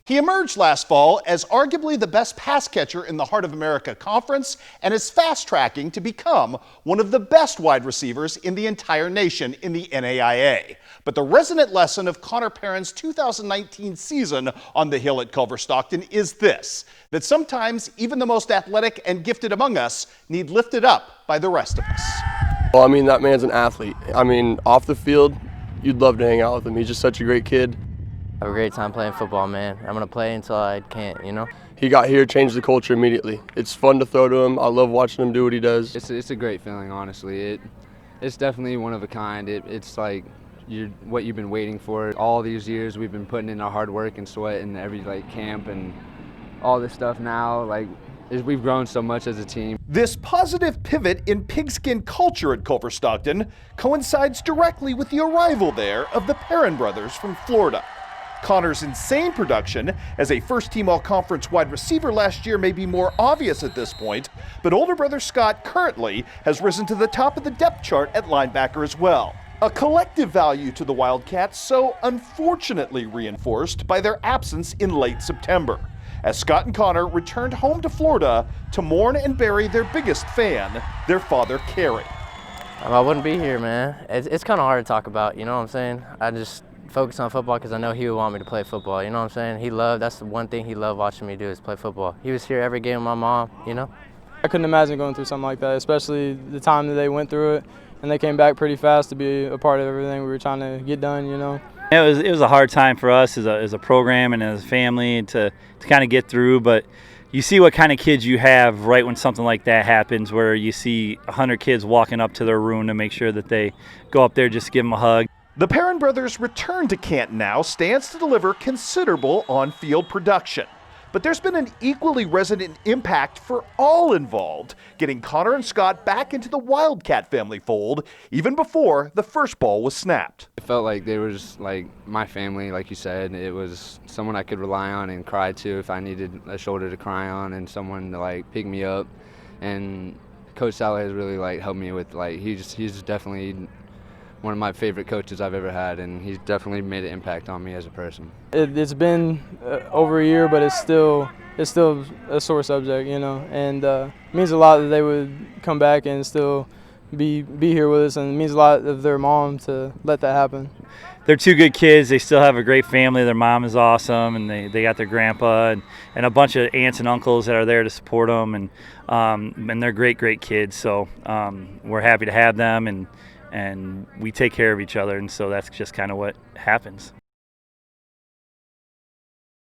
He emerged last fall as arguably the best pass catcher in the Heart of America Conference and is fast-tracking to become one of the best wide receivers in the entire nation in the NAIA. But the resonant lesson of Connor Perrines' 2019 season on the Hill at Culver Stockton is this, that sometimes even the most athletic and gifted among us need lifted up by the rest of us. Well, I mean, that man's an athlete. I mean, off the field, you'd love to hang out with him. He's just such a great kid. I have a great time playing football, man. I'm going to play until I can't, you know? He got here, changed the culture immediately. It's fun to throw to him. I love watching him do what he does. It's a great feeling, honestly. It's definitely one of a kind. It's like what you've been waiting for. All these years we've been putting in our hard work and sweat and every camp and all this stuff now. We've grown so much as a team. This positive pivot in pigskin culture at Culver Stockton coincides directly with the arrival there of the Perrine brothers from Florida. Connor's insane production as a first-team all-conference wide receiver last year may be more obvious at this point, but older brother Scott currently has risen to the top of the depth chart at linebacker as well. A collective value to the Wildcats so unfortunately reinforced by their absence in late September, as Scott and Connor returned home to Florida to mourn and bury their biggest fan, their father, Kerry. I wouldn't be here, man. It's kind of hard to talk about, you know what I'm saying? I just focus on football because I know he would want me to play football, you know what I'm saying? That's the one thing he loved watching me do is play football. He was here every game with my mom, you know? I couldn't imagine going through something like that, especially the time that they went through it, and they came back pretty fast to be a part of everything we were trying to get done, you know? It was a hard time for us as a program and as a family to kind of get through, but you see what kind of kids you have right when something like that happens, where you see 100 kids walking up to their room to make sure that they go up there just to give them a hug. The Perrine brothers' return to Canton now stands to deliver considerable on-field production. But there's been an equally resonant impact for all involved, getting Connor and Scott back into the Wildcat family fold even before the first ball was snapped. It felt like they were just like my family, like you said. It was someone I could rely on and cry to if I needed a shoulder to cry on and someone to pick me up. And Coach Sally has really helped me with he's definitely one of my favorite coaches I've ever had, and he's definitely made an impact on me as a person. It's been over a year, but it's still a sore subject, you know, and it means a lot that they would come back and still be here with us, and it means a lot of their mom to let that happen. They're two good kids. They still have a great family. Their mom is awesome, and they got their grandpa and a bunch of aunts and uncles that are there to support them, and they're great kids. So we're happy to have them, and we take care of each other, and so that's just kind of what happens.